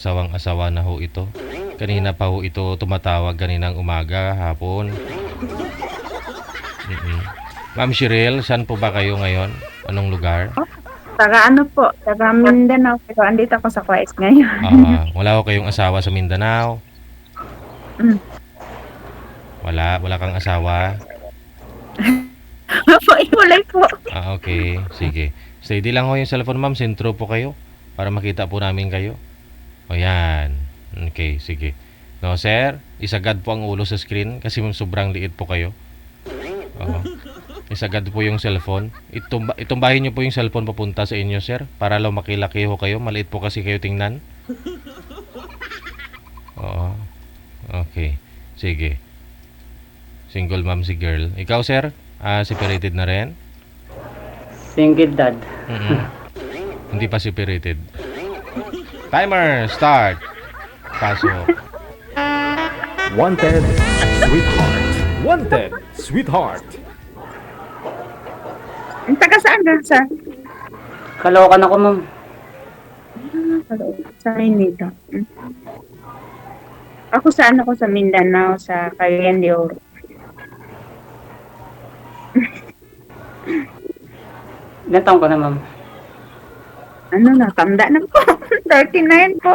Asawang-asawa na ho ito. Kanina pa ho ito tumatawag kaninang umaga, hapon. Ma'am Cheryl, saan po ba kayo ngayon? Anong lugar? Taga ano po, taga Mindanao, pero andito ako sa Kuwait ngayon. Wala ho kayong asawa sa Mindanao? Hmm. Wala kang asawa? Opo, iwalay po. Okay, sige. Steady lang ho yung cellphone, ma'am. Sentro po kayo para makita po namin kayo. O yan. Okay, sige. No, sir, isagad po ang ulo sa screen kasi sobrang liit po kayo. Oo. Isagad po yung cellphone. Itumbahin niyo po yung cellphone papunta sa inyo, sir, para lumaki-laki ho kayo. Maliit po kasi kayo tingnan. Oo. Okay. Sige. Single mom si girl. Ikaw, sir? Separated na rin? Single dad. Hindi pa separated. Timer, start. Pasok. Wanted, sweetheart. Wanted, sweetheart. Ang taga saan ka, sir? Kalokan ako, ma'am. Sa Maynila. Ako sa Mindanao, sa Cagayan de Oro. Ilan taong ka na, ma'am? Ano na, tanda na po. 39 po.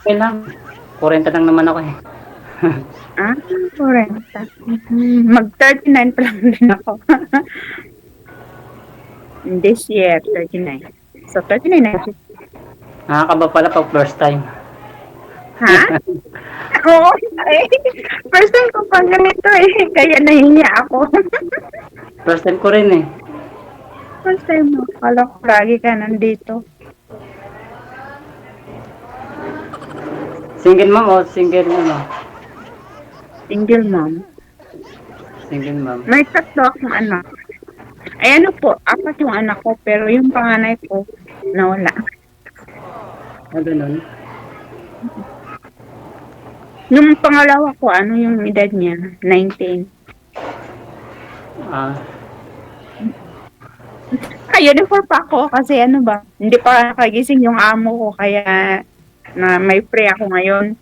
Okay lang. 40 lang naman ako eh. 40. Mag-39 pa lang din ako. This year, 39. So, 39 na ako. Nakakaba pala pag first time. Ha? Oo. First time ko pang ganito eh. Kaya nahihiya ako. First time ko rin eh. First time mo. Kala ko lagi ka nandito. Single ma'am o single ano? Single mom. Single ma'am. May tatlo akong anak. Ay ano po, 4 yung anak ko. Pero yung panganay ko, nawala. Ganun. Yung pangalawa ko, ano yung edad niya? 19. Uniform pa ako kasi ano ba, hindi pa nakagising yung amo ko kaya na may free ako ngayon.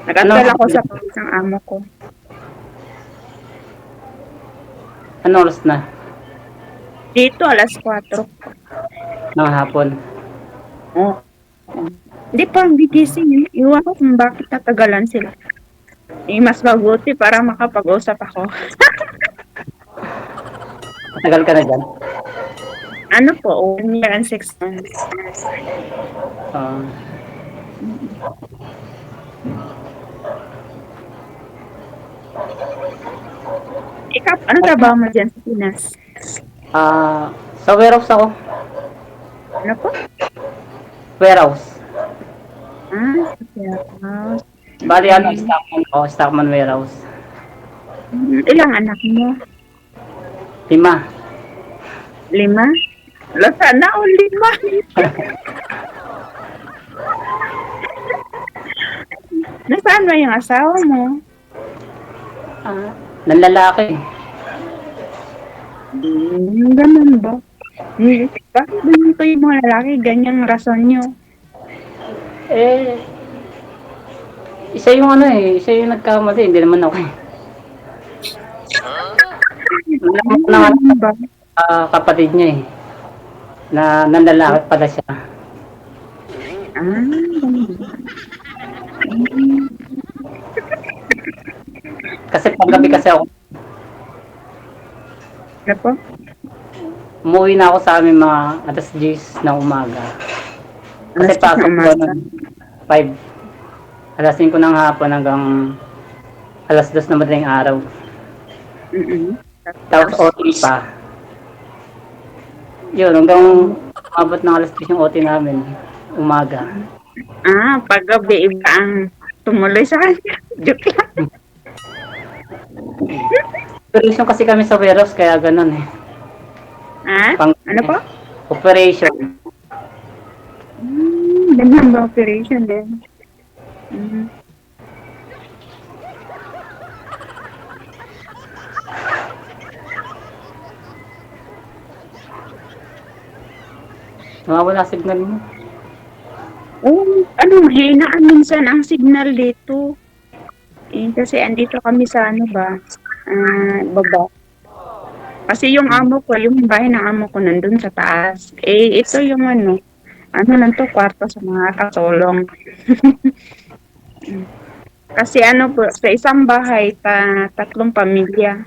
Nag-antala ako sa isang amo ko. Ano oras na? Dito, alas 4. Ng hapon. Oh. Hindi pa gigising. Iwan ko kung bakit tatagalan sila. Mas mabuti para makapag-usap ako. Matagal ka na dyan? Ano po, 1 year and 6 months. Ikaw, ano trabaho mo dyan sa Pinas? Sa warehouse ako. Ano po? Warehouse. Sa warehouse. Bali ano, Stockman ako. Stockman warehouse. Ilang anak mo? 5. 5? Sana o 5. Nasaan ba yung asawa mo? Ng lalaki. Ganun ba? Bakit ba nito yung mga lalaki? Ganyang rason nyo? Isa yung ano eh. Isa yung nagkamali. Hindi naman ako eh. Ganun ba? Kapatid niya eh. Na nanlalaki pala siya. Ganun ba? Kasi paggabi kasi ako. Ano po? Umuwi na ako sa amin mga alas 10 ng umaga. Kasi Alas 10 pasok ng ko umaga. ng 5. Alas 5 ng hapon hanggang alas 2 na madaling araw. Tapos OT pa. Yun, hanggang umabot ng alas 10 yung OT namin. Umaga. Paggabi iba ang tumuloy sa kanya. Joke lang. Operation kasi kami sa warehouse kaya ganun eh. Ano po? Operation. Ganun ba operation din? Nawawala signal mo. Oh, ano, mahinaan minsan ang signal dito. Kasi andito kami sa ano ba, baba. Kasi yung amo ko, yung bahay ng amo ko nandun sa taas. Ito yung ano lang to, kwarto sa mga katulong. Kasi ano po, sa isang bahay, tatlong pamilya.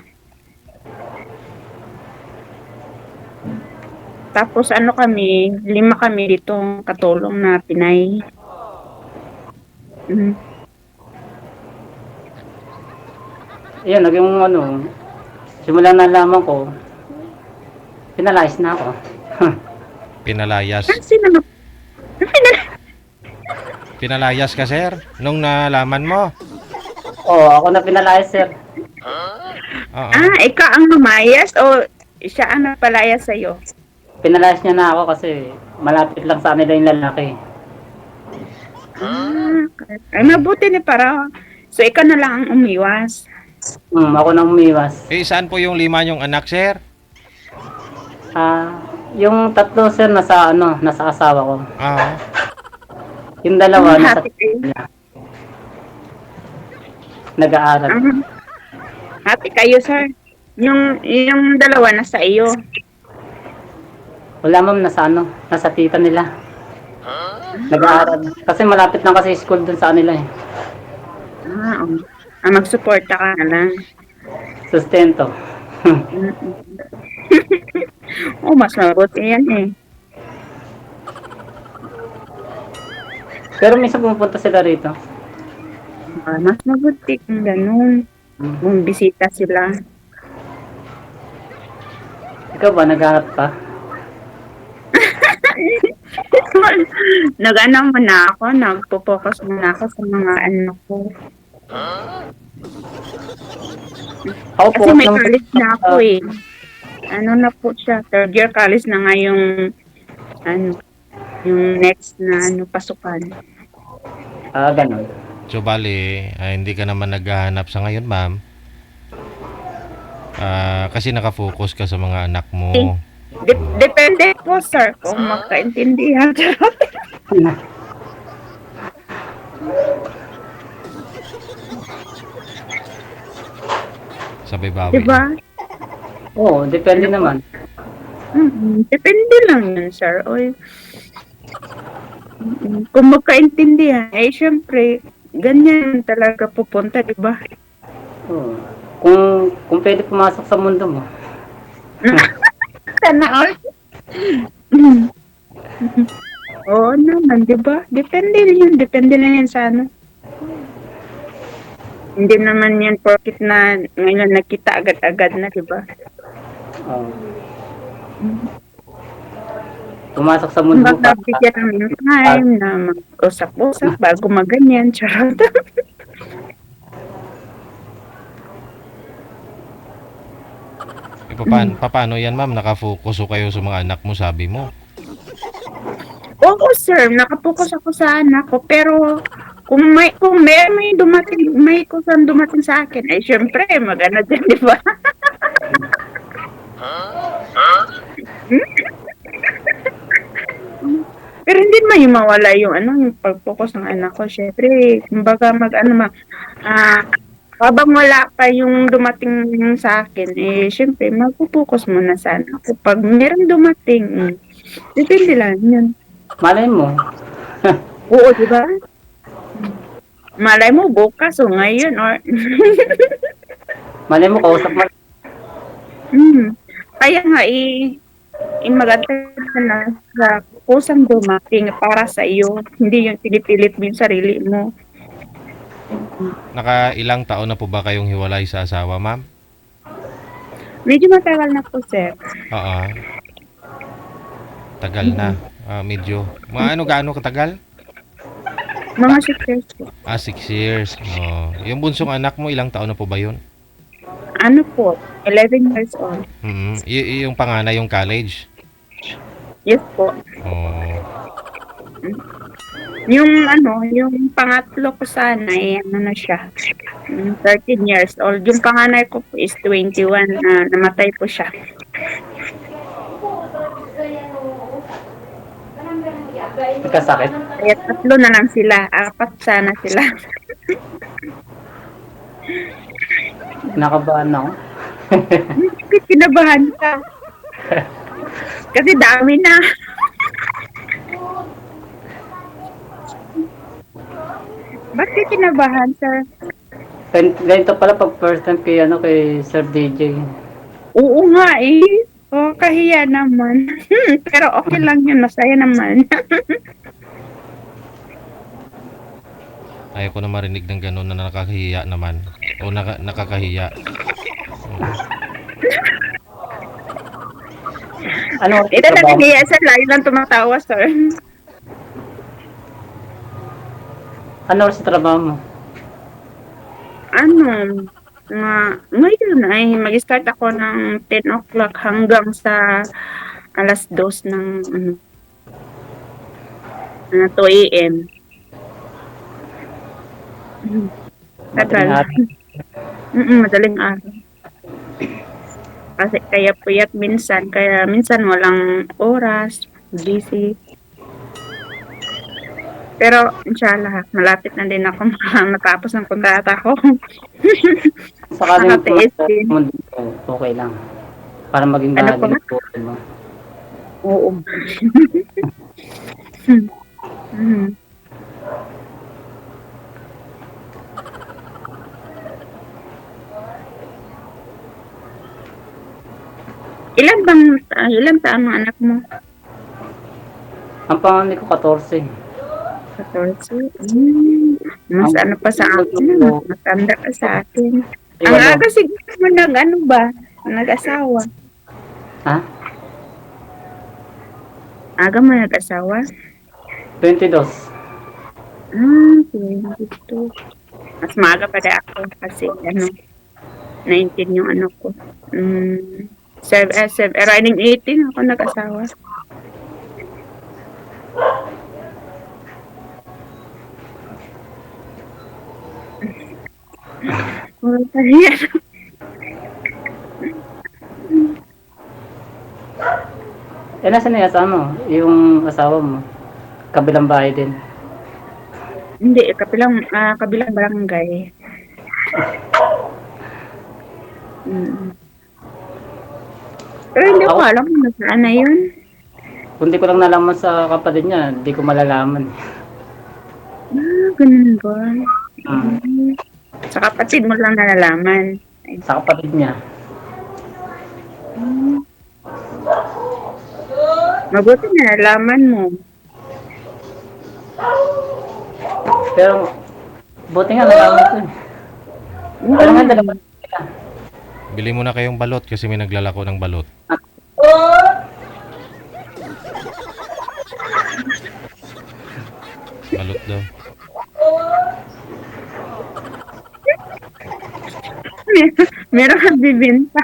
Tapos ano kami, 5 kami dito katulong na Pinay. Mhm. Ayun, naging simula na nalaman ko, pinalayas na ako. Pinalayas. Sino na? Pinalayas ka, sir? Nung nalaman mo? Oo, ako na pinalayas, sir. Oo. Ikaw ang lumayas o siya ang nagpalayas sa'yo? Pinalayas niya na ako kasi malapit lang sa nila yung lalaki. Ay, mabuti na para. So, ikaw na lang ang umiwas. Ako na umiwas. Saan po yung 5 yung anak, sir? Yung tatlo, sir, nasa asawa ko. Ah, Yung dalawa, nasa Happy kayo. nag-aaral. Happy kayo, sir. Yung dalawa nasa iyo. Wala, ma'am, nasa tita nila. Nag-aaral. Kasi malapit lang kasi school dun sa kanila eh. Oo. Magsuporta ka na lang. Sustento. Mas mabuti yan eh. Pero minsan pumupunta sila rito. Mas mabuti kung ganun. Kung bisita sila. Ikaw ba, naghahanap pa? Nag-ano muna ako, nagpo-focus muna ako sa mga anak ko. Ako Kasi po, may college na ako eh. Ano na po siya, 3rd year college na nga yung next na pasukan. ganun. so bali, hindi ka naman naghahanap sa ngayon, ma'am. Kasi nakafocus ka sa mga anak mo. Depende po, sir, kung magkaintindihan. Sabay bawi. Diba? Oo, depende naman. Depende lang yun, sir. Oy. Kung magkaintindihan, syempre, ganyan talaga pupunta, diba? Oo. Kung pwede pumasok sa mundo mo. Sana all. Oo naman, diba? Depende lang yan sa ano. Hindi naman yan porkit na ngayon nakita agad-agad na, diba? Oo. Pumasok sa mundo mo. Bigyan namin ng time na mag-usap-usap bago maganyan. Charot. Paano yan, ma'am? Nakafocus o kayo sa mga anak mo, sabi mo? Oo, sir. Nakapokus ako sa anak ko. Pero kung may dumating, may kusang dumating sa akin, syempre, magana dyan, di ba? Pero hindi man mawala yung pag-focus ng anak ko. Syempre, kumbaga habang wala pa yung dumating sa akin, syempre, mag-focus muna sa anak ko. Pag meron dumating, depende lang yun. Malay mo. Oo, di ba? Malay mo bukas o ngayon or Malay mo, kausap mo. Kaya nga maganda na sa kusang dumating para sa iyo, hindi yung pinipilit mo yung sarili mo. Nakailang taon na po ba kayong hiwalay sa asawa, ma'am? Medyo matagal na po, sir. Oo. Tagal na. Medyo. Gaano katagal? Mga 6 years po. 6 years. Yung bunsong anak mo, ilang taon na po ba yun? Ano po? 11 years old. Yung panganay, yung college? Yes po. Yung pangatlo ko sana, na siya. 13 years old. Yung panganay ko po is 21 na namatay po siya. Nagkasakit. Kaya 3 na lang sila, 4 sana sila. Nakabahan ako. Bakit kinabahan ka? Kasi dami na. Bakit kinabahan, sir? Ganito pala pag first time kay, kay Sir DJ. Oo nga eh. Oh, kahiya naman. Pero okay lang yun, masaya naman. Ayaw ko na marinig ng gano'n na nakakahiya naman. O nakakahiya. Ano Ito nakahiya, sir. Lagi lang tumatawa, sir. Ano oras sa trabaho mo? Ano, ngayon ay mag-start ako ng 10 o'clock hanggang sa 2:00 ng 2 a.m. Madaling Tagal. araw. Madaling araw. Kasi kaya puyat minsan, kaya minsan walang oras, busy. Pero inshallah, malapit na din ako matapos ng kontrata ko. Sakaling Nakatiis din. mo dito, okay lang. Para maging Ano bahagi pa? ng buhay mo. Oo. Mhm. Ilan taon ang anak mo? Ang panganay ko 14. 14? Mas ano pa sa akin, mas matanda pa sa akin. Ang Walo. aga siguro mo nag-asawa. Ha? Aga mo nag-asawa? 22. 22. Mas maaga pa rin ako kasi 19 yung ano ko. Riding 18 ako nag-asawa. Yan. Nasaan na yung asawa mo? Yung asawa mo? Kabilang bahay din. Hindi, kabilang barangay. Pero hindi ko alam kung nasaan na yun. Kung di ko lang nalaman sa kapatid niya, di ko malalaman. Ganun ba? Hmm. Sa kapatid mo lang nalalaman. Sa kapatid niya. Mabuti na nalaman mo. Pero, buti nga nalaman ko. Pero nga dalawa sila. Bili mo na kayong balot kasi may naglalako ng balot. Balot daw. Meron kang bibenta.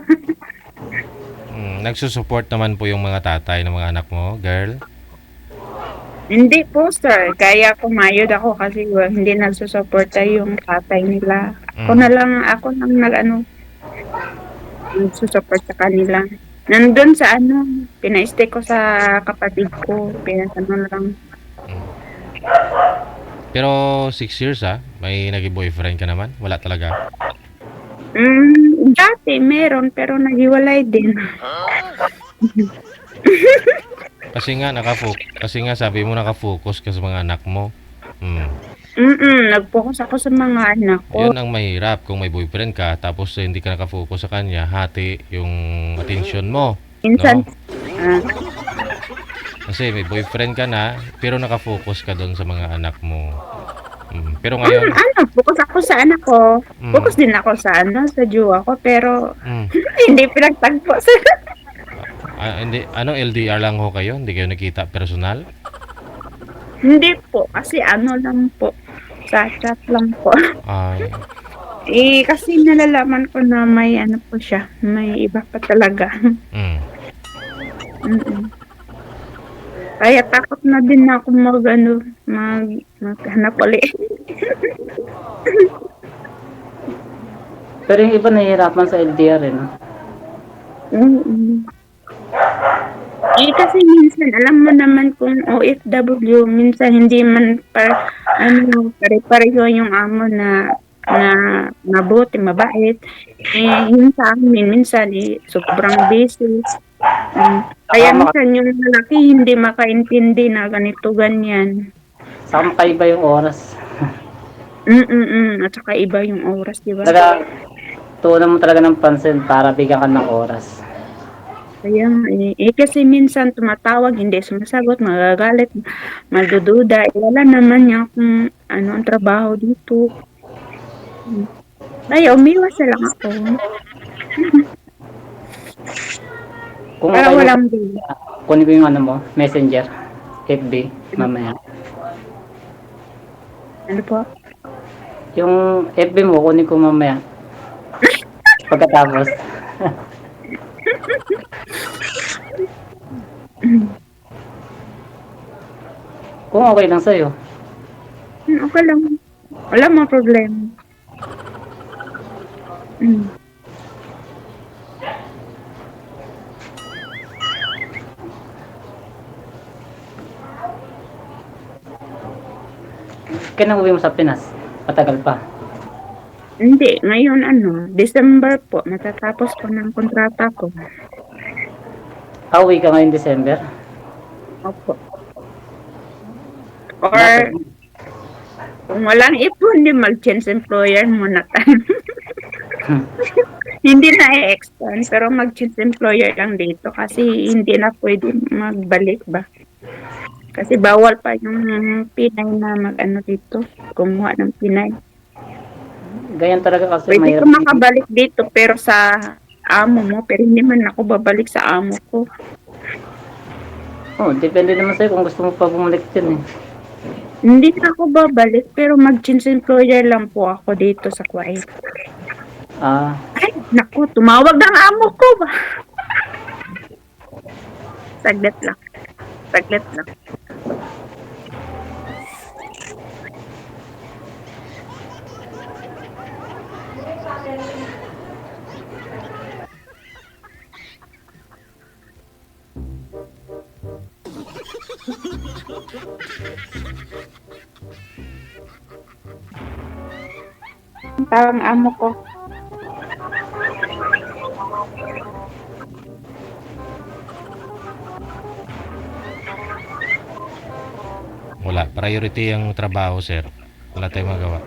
Nagsusupport naman po yung mga tatay ng mga anak mo, girl. Hindi po, sir. Kaya kumayod ako kasi hindi nagsusuporta yung tatay nila. Ako lang nagsusupport sa kanila. Nandun sa pina-stay ko sa kapatid ko. Pinasano lang. Pero 6 years may naging boyfriend ka naman? Wala talaga? Dati meron pero naghiwalay din. Kasi nga sabi mo nakafocus ka sa mga anak mo. Nag-focus ako sa mga anak ko. Yun ang mahirap kung may boyfriend ka tapos hindi ka nakafocus sa kanya, hati yung attention mo. Minsan, No? Kasi may boyfriend ka na pero nakafocus ka doon sa mga anak mo. Pero ngayon, focus ako sa anak ko. Focus din ako sa sa jowa ko pero hindi pinagtagpo sa hindi, LDR lang ho kayo? Hindi kayo nakita personal? Hindi po, kasi lang po. Sa chat lang po. Ay, Kasi nalalaman ko na may po siya. May iba pa talaga. Kaya takot na din ako maghanap ulit. Pero yung iba nahihirapan sa LDR, no? Kasi minsan, alam mo naman kung OFW, minsan hindi man pare-pareho yung amo na mabuti, mabait. Yun sa amin, minsan, sobrang busy. Kaya Saka, minsan yung lalaki hindi makaintindi na ganito, ganyan. saka makaiba yung oras. At saka iba yung oras, di ba? Talaga, tuunan mo talaga ng pansin para bigyan ka ng oras. Kaya nga, kasi minsan tumatawag, hindi sumasagot, magagalit, magdududa. Wala naman niya kung ano ang trabaho dito. Ay, umiwas na lang ako. Kung Para okay mo, walang bill. kunin ko yung ano mo, messenger, FB, mamaya. Ano po? Yung FB mo, kunin ko mamaya. Pagkatapos. Kung okay lang sa'yo. Okay lang. Wala mga problema. Mm. Kailan uwi mo sa Pinas? Matagal pa. Hindi, ngayon December po, matatapos ko ng kontrata ko. Uwi ka ngayon December? Opo. Or, kung walang ipon, di mag-change employer muna tayo. Hindi na i-extend, pero mag-change employer lang dito kasi hindi na pwede magbalik ba. Kasi bawal pa yung Pinay na mag-ano dito, kumuha ng Pinay. Ganyan talaga kasi Pwede mahirap. ka makabalik dito pero sa amo mo, pero hindi man ako babalik sa amo ko. Oh, depende naman sa'yo kung gusto mo pa bumalik dyan eh. Hindi na ako babalik pero mag-change employer lang po ako dito sa Kuwait. Ah, Ay, naku, tumawag ng amo ko ba? Saglit lang. Saglit lang. Tawag ang amo ko. Wala. Priority ang trabaho, sir. Wala tayong magawa.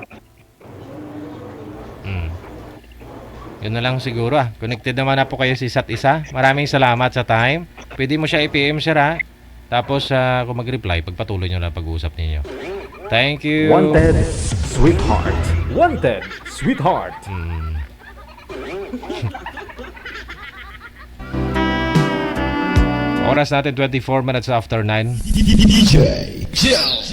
Yun na lang siguro Connected naman na po kayo sa isa't isa. Maraming salamat sa time. Pwede mo siya i-PM, sir Tapos kung mag-reply, pagpatuloy nyo lang pag-uusap ninyo. Thank you. Wanted, sweetheart. Wanted, sweetheart. Oras natin 24 minutes after 9. DJ Joe.